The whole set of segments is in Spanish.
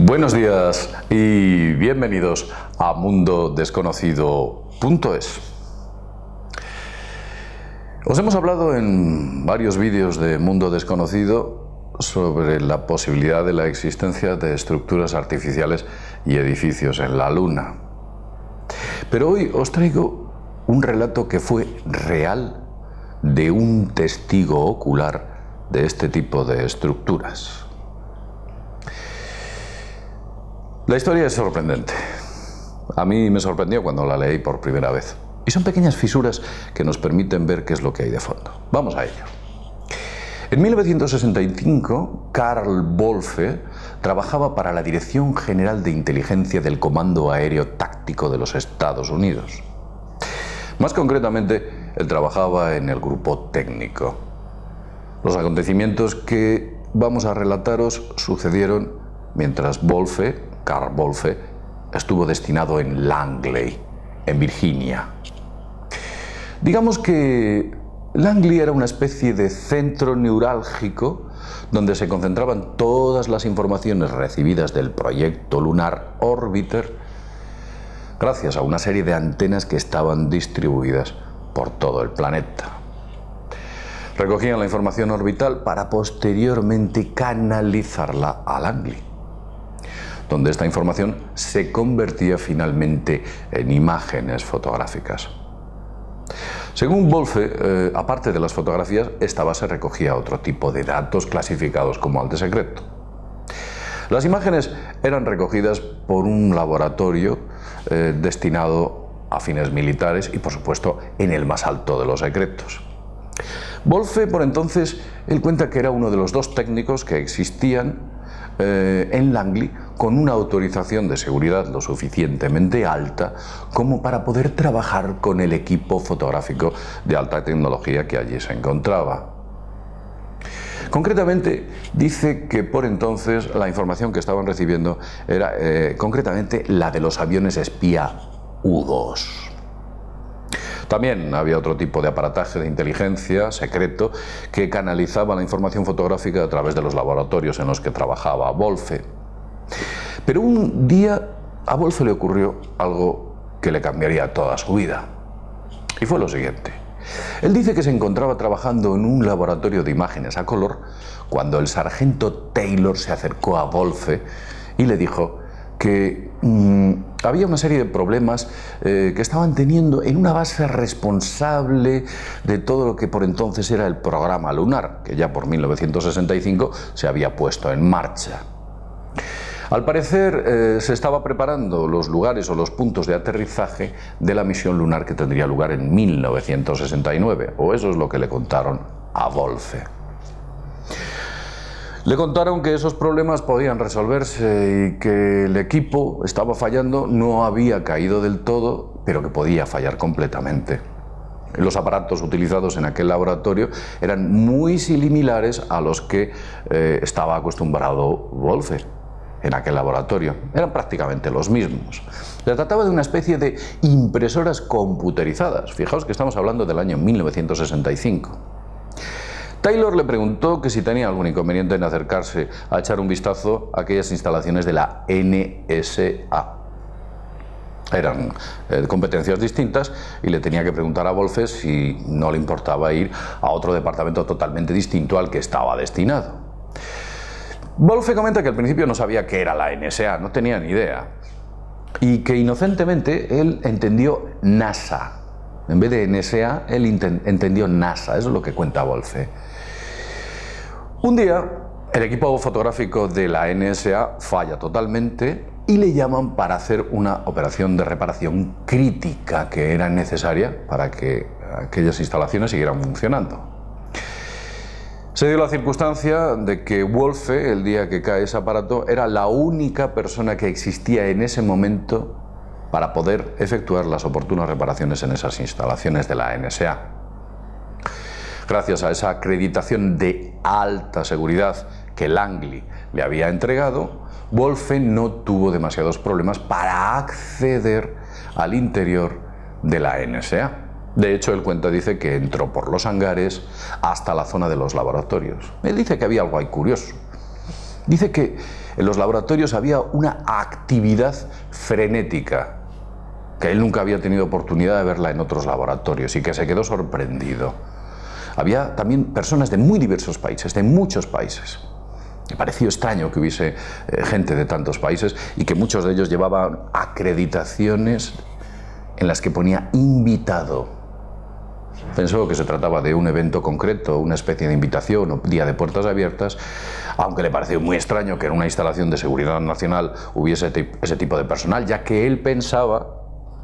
Buenos días y bienvenidos a mundodesconocido.es. Os hemos hablado en varios vídeos de Mundo Desconocido sobre la posibilidad de la existencia de estructuras artificiales y edificios en la Luna. Pero hoy os traigo un relato que fue real de un testigo ocular de este tipo de estructuras. La historia es sorprendente. A mí me sorprendió cuando la leí por primera vez. Y son pequeñas fisuras que nos permiten ver qué es lo que hay de fondo. Vamos a ello. En 1965, Karl Wolfe trabajaba para la Dirección General de Inteligencia del Comando Aéreo Táctico de los Estados Unidos. Más concretamente, él trabajaba en el grupo técnico. Los acontecimientos que vamos a relataros sucedieron mientras Karl Wolfe, estuvo destinado en Langley, en Virginia. Digamos que Langley era una especie de centro neurálgico donde se concentraban todas las informaciones recibidas del proyecto lunar Orbiter gracias a una serie de antenas que estaban distribuidas por todo el planeta. Recogían la información orbital para posteriormente canalizarla a Langley, donde esta información se convertía finalmente en imágenes fotográficas. Según Wolfe, aparte de las fotografías, esta base recogía otro tipo de datos clasificados como alto secreto. Las imágenes eran recogidas por un laboratorio destinado a fines militares y, por supuesto, en el más alto de los secretos. Wolfe, por entonces, él cuenta que era uno de los dos técnicos que existían en Langley con una autorización de seguridad lo suficientemente alta como para poder trabajar con el equipo fotográfico de alta tecnología que allí se encontraba. Concretamente, dice que por entonces la información que estaban recibiendo era concretamente la de los aviones espía U-2. También había otro tipo de aparataje de inteligencia secreto que canalizaba la información fotográfica a través de los laboratorios en los que trabajaba Wolfe. Pero un día a Wolfe le ocurrió algo que le cambiaría toda su vida. Y fue lo siguiente. Él dice que se encontraba trabajando en un laboratorio de imágenes a color cuando el sargento Taylor se acercó a Wolfe y le dijo que había una serie de problemas que estaban teniendo en una base responsable de todo lo que por entonces era el programa lunar, que ya por 1965 se había puesto en marcha. Al parecer se estaba preparando los lugares o los puntos de aterrizaje de la misión lunar que tendría lugar en 1969, o eso es lo que le contaron a Wolfe. Le contaron que esos problemas podían resolverse y que el equipo estaba fallando, no había caído del todo, pero que podía fallar completamente. Los aparatos utilizados en aquel laboratorio eran muy similares a los que estaba acostumbrado Wolfe en aquel laboratorio. Eran prácticamente los mismos. Se trataba de una especie de impresoras computerizadas. Fijaos que estamos hablando del año 1965. Taylor le preguntó que si tenía algún inconveniente en acercarse a echar un vistazo a aquellas instalaciones de la NSA. Eran competencias distintas y le tenía que preguntar a Wolfe si no le importaba ir a otro departamento totalmente distinto al que estaba destinado. Wolfe comenta que al principio no sabía qué era la NSA, no tenía ni idea, y que inocentemente él entendió NASA. En vez de NSA, él entendió NASA, eso es lo que cuenta Wolfe. Un día, el equipo fotográfico de la NSA falla totalmente y le llaman para hacer una operación de reparación crítica que era necesaria para que aquellas instalaciones siguieran funcionando. Se dio la circunstancia de que Wolfe, el día que cae ese aparato, era la única persona que existía en ese momento para poder efectuar las oportunas reparaciones en esas instalaciones de la NSA. Gracias a esa acreditación de alta seguridad que Langley le había entregado, Wolfe no tuvo demasiados problemas para acceder al interior de la NSA. De hecho, él dice que entró por los hangares hasta la zona de los laboratorios. Él dice que había algo ahí curioso. Dice que en los laboratorios había una actividad frenética, que él nunca había tenido oportunidad de verla en otros laboratorios y que se quedó sorprendido. Había también personas de muy diversos países, de muchos países. Me pareció extraño que hubiese gente de tantos países y que muchos de ellos llevaban acreditaciones en las que ponía invitado. Pensó que se trataba de un evento concreto, una especie de invitación o día de puertas abiertas, aunque le pareció muy extraño que en una instalación de seguridad nacional hubiese ese tipo de personal, ya que él pensaba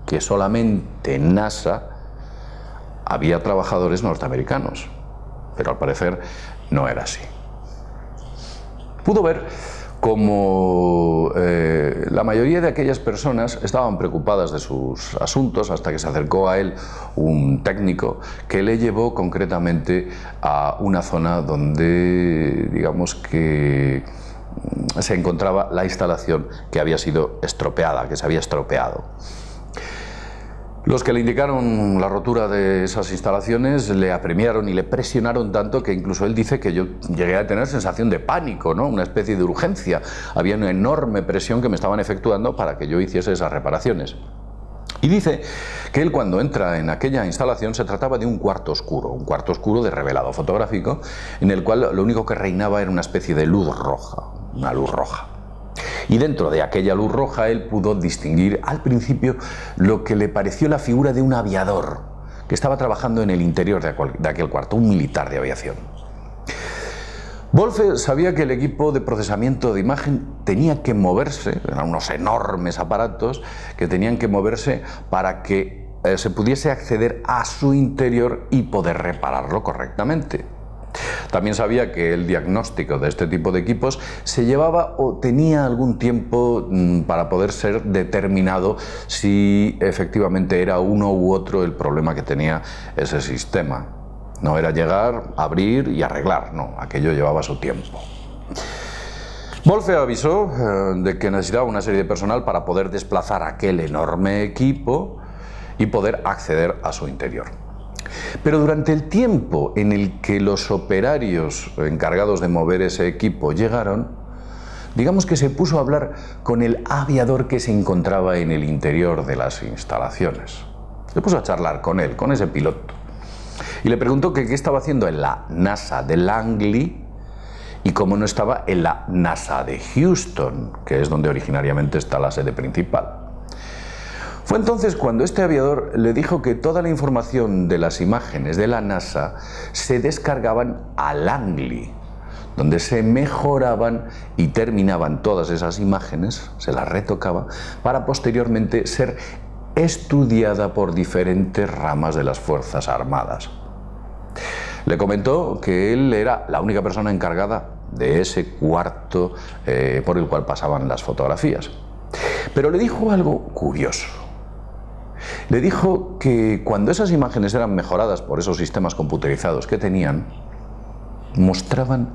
que solamente en NASA había trabajadores norteamericanos, pero al parecer no era así. Pudo ver como la mayoría de aquellas personas estaban preocupadas de sus asuntos hasta que se acercó a él un técnico que le llevó concretamente a una zona donde, digamos que se encontraba la instalación que había sido estropeada, que se había estropeado. Los que le indicaron la rotura de esas instalaciones le apremiaron y le presionaron tanto que incluso él dice que yo llegué a tener sensación de pánico, ¿no? Una especie de urgencia. Había una enorme presión que me estaban efectuando para que yo hiciese esas reparaciones. Y dice que él, cuando entra en aquella instalación, se trataba de un cuarto oscuro de revelado fotográfico, en el cual lo único que reinaba era una especie de luz roja, una luz roja. Y dentro de aquella luz roja él pudo distinguir al principio lo que le pareció la figura de un aviador que estaba trabajando en el interior de aquel cuarto, un militar de aviación. Wolfe sabía que el equipo de procesamiento de imagen tenía que moverse, eran unos enormes aparatos que tenían que moverse para que se pudiese acceder a su interior y poder repararlo correctamente. También sabía que el diagnóstico de este tipo de equipos se llevaba o tenía algún tiempo para poder ser determinado si efectivamente era uno u otro el problema que tenía ese sistema. No era llegar, abrir y arreglar, no, aquello llevaba su tiempo. Wolfe avisó de que necesitaba una serie de personal para poder desplazar aquel enorme equipo y poder acceder a su interior. Pero durante el tiempo en el que los operarios encargados de mover ese equipo llegaron, digamos que se puso a hablar con el aviador que se encontraba en el interior de las instalaciones. Se puso a charlar con él, con ese piloto, y le preguntó que qué estaba haciendo en la NASA de Langley y cómo no estaba en la NASA de Houston, que es donde originariamente está la sede principal. Fue entonces cuando este aviador le dijo que toda la información de las imágenes de la NASA se descargaban a Langley, donde se mejoraban y terminaban todas esas imágenes, se las retocaba, para posteriormente ser estudiada por diferentes ramas de las Fuerzas Armadas. Le comentó que él era la única persona encargada de ese cuarto por el cual pasaban las fotografías. Pero le dijo algo curioso. Le dijo que cuando esas imágenes eran mejoradas por esos sistemas computerizados que tenían, mostraban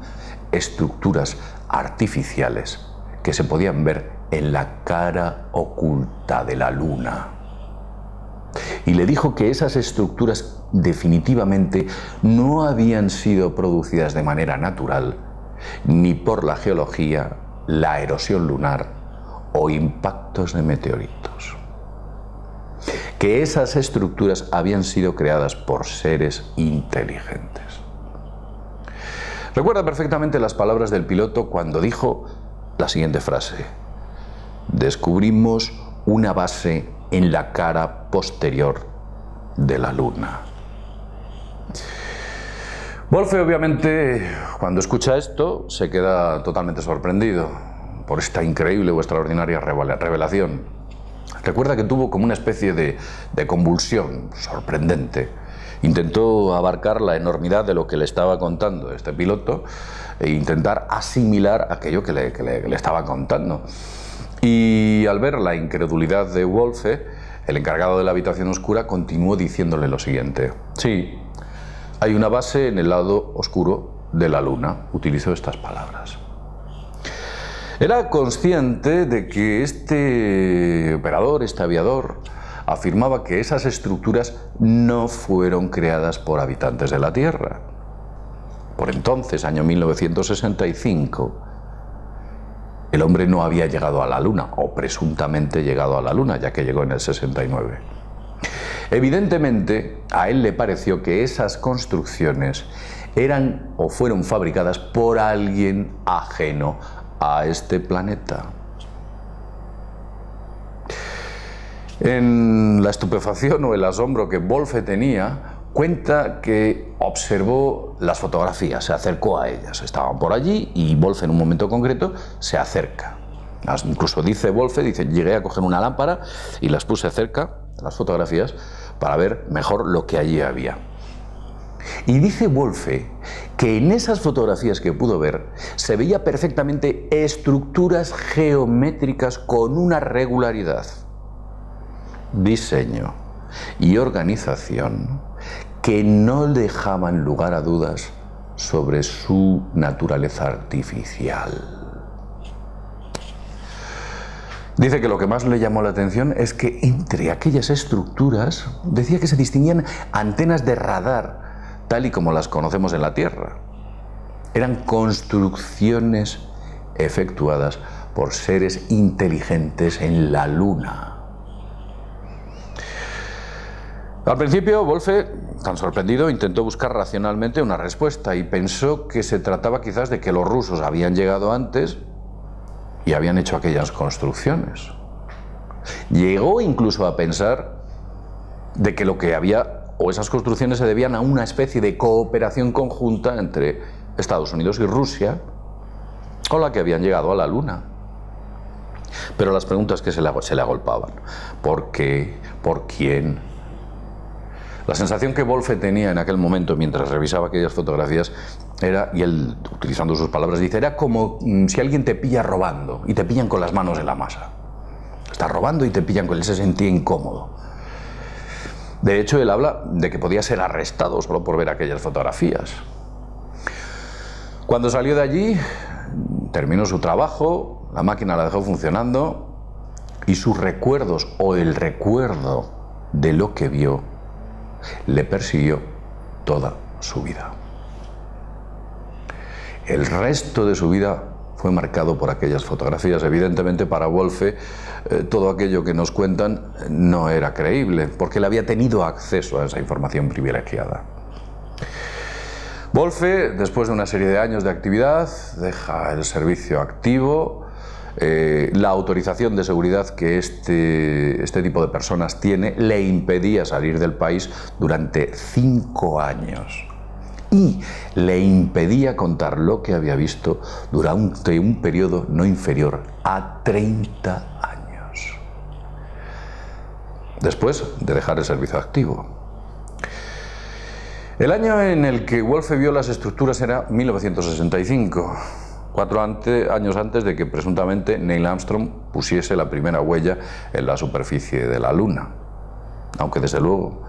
estructuras artificiales que se podían ver en la cara oculta de la Luna. Y le dijo que esas estructuras definitivamente no habían sido producidas de manera natural, ni por la geología, la erosión lunar o impactos de meteoritos. Que esas estructuras habían sido creadas por seres inteligentes. Recuerda perfectamente las palabras del piloto cuando dijo la siguiente frase: descubrimos una base en la cara posterior de la Luna. Wolfe, obviamente, cuando escucha esto, se queda totalmente sorprendido por esta increíble o extraordinaria revelación. Recuerda que tuvo como una especie de convulsión sorprendente. Intentó abarcar la enormidad de lo que le estaba contando este piloto e intentar asimilar aquello que le estaba contando. Y al ver la incredulidad de Wolfe, el encargado de la habitación oscura continuó diciéndole lo siguiente: sí, hay una base en el lado oscuro de la Luna. Utilizó estas palabras. Era consciente de que este operador, este aviador, afirmaba que esas estructuras no fueron creadas por habitantes de la Tierra. Por entonces, año 1965, el hombre no había llegado a la Luna, o presuntamente llegado a la Luna, ya que llegó en el 69. Evidentemente, a él le pareció que esas construcciones eran o fueron fabricadas por alguien ajeno a este planeta. En la estupefacción o el asombro que Wolfe tenía, cuenta que observó las fotografías, se acercó a ellas, estaban por allí y Wolfe en un momento concreto se acerca. Incluso dice Wolfe, llegué a coger una lámpara y las puse cerca, las fotografías, para ver mejor lo que allí había. Y dice Wolfe que en esas fotografías que pudo ver se veía perfectamente estructuras geométricas con una regularidad, diseño y organización que no dejaban lugar a dudas sobre su naturaleza artificial. Dice que lo que más le llamó la atención es que entre aquellas estructuras decía que se distinguían antenas de radar, tal y como las conocemos en la Tierra. Eran construcciones efectuadas por seres inteligentes en la Luna. Al principio, Wolfe, tan sorprendido, intentó buscar racionalmente una respuesta y pensó que se trataba quizás de que los rusos habían llegado antes y habían hecho aquellas construcciones. Llegó incluso a pensar de que lo que había, o esas construcciones, se debían a una especie de cooperación conjunta entre Estados Unidos y Rusia, con la que habían llegado a la Luna. Pero las preguntas que se le agolpaban: ¿por qué? ¿Por quién? La sensación que Wolfe tenía en aquel momento mientras revisaba aquellas fotografías era, y él, utilizando sus palabras, dice, era como si alguien te pilla robando y te pillan con las manos en la masa. Estás robando y te pillan con él, se sentía incómodo. De hecho, él habla de que podía ser arrestado solo por ver aquellas fotografías. Cuando salió de allí, terminó su trabajo, la máquina la dejó funcionando y sus recuerdos, o el recuerdo de lo que vio, le persiguió toda su vida. El resto de su vida fue marcado por aquellas fotografías. Evidentemente, para Wolfe, todo aquello que nos cuentan no era creíble, porque él había tenido acceso a esa información privilegiada. Wolfe, después de una serie de años de actividad, deja el servicio activo. La autorización de seguridad que este tipo de personas tiene le impedía salir del país durante 5 años y le impedía contar lo que había visto durante un periodo no inferior a 30 años. Después de dejar el servicio activo. El año en el que Wolfe vio las estructuras era 1965. 4 años antes de que presuntamente Neil Armstrong pusiese la primera huella en la superficie de la Luna. Aunque desde luego,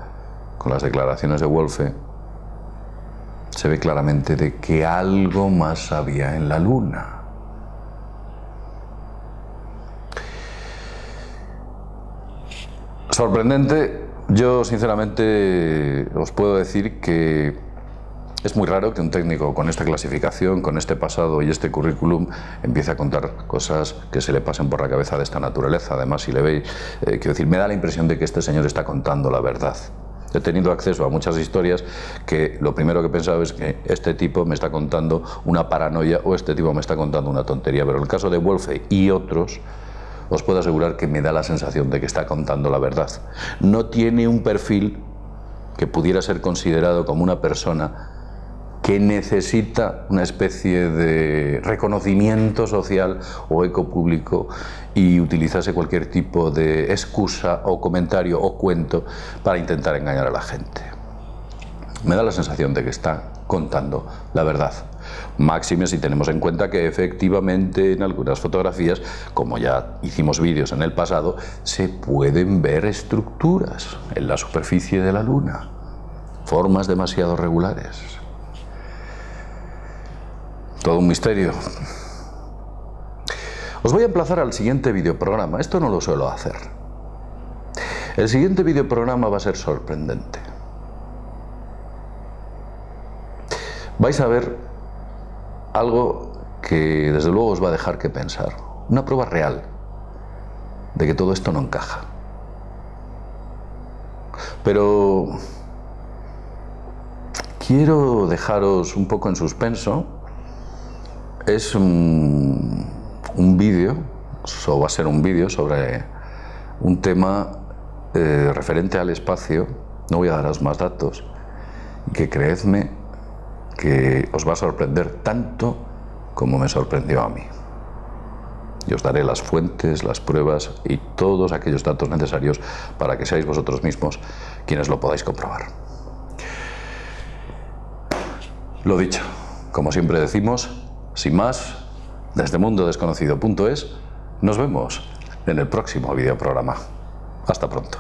con las declaraciones de Wolfe, se ve claramente de que algo más había en la Luna. Sorprendente. Yo sinceramente os puedo decir que es muy raro que un técnico con esta clasificación, con este pasado y este currículum, empiece a contar cosas que se le pasen por la cabeza de esta naturaleza. Además, si le veis, quiero decir, me da la impresión de que este señor está contando la verdad. He tenido acceso a muchas historias que lo primero que he pensado es que este tipo me está contando una paranoia o este tipo me está contando una tontería. Pero en el caso de Wolfe y otros, os puedo asegurar que me da la sensación de que está contando la verdad. No tiene un perfil que pudiera ser considerado como una persona que necesita una especie de reconocimiento social o eco público y utilizase cualquier tipo de excusa o comentario o cuento para intentar engañar a la gente. Me da la sensación de que está contando la verdad. Máxime si tenemos en cuenta que efectivamente en algunas fotografías, como ya hicimos vídeos en el pasado, se pueden ver estructuras en la superficie de la Luna, formas demasiado regulares. Todo un misterio. Os voy a emplazar al siguiente videoprograma. Esto no lo suelo hacer. El siguiente videoprograma va a ser sorprendente. Vais a ver algo que desde luego os va a dejar que pensar. una prueba real de que todo esto no encaja. Pero quiero dejaros un poco en suspenso. Es un vídeo, o va a ser un vídeo sobre un tema referente al espacio. No voy a daros más datos, que creedme que os va a sorprender tanto como me sorprendió a mí. Y os daré las fuentes, las pruebas y todos aquellos datos necesarios para que seáis vosotros mismos quienes lo podáis comprobar. Lo dicho, como siempre decimos, sin más, desde mundodesconocido.es, nos vemos en el próximo videoprograma. Hasta pronto.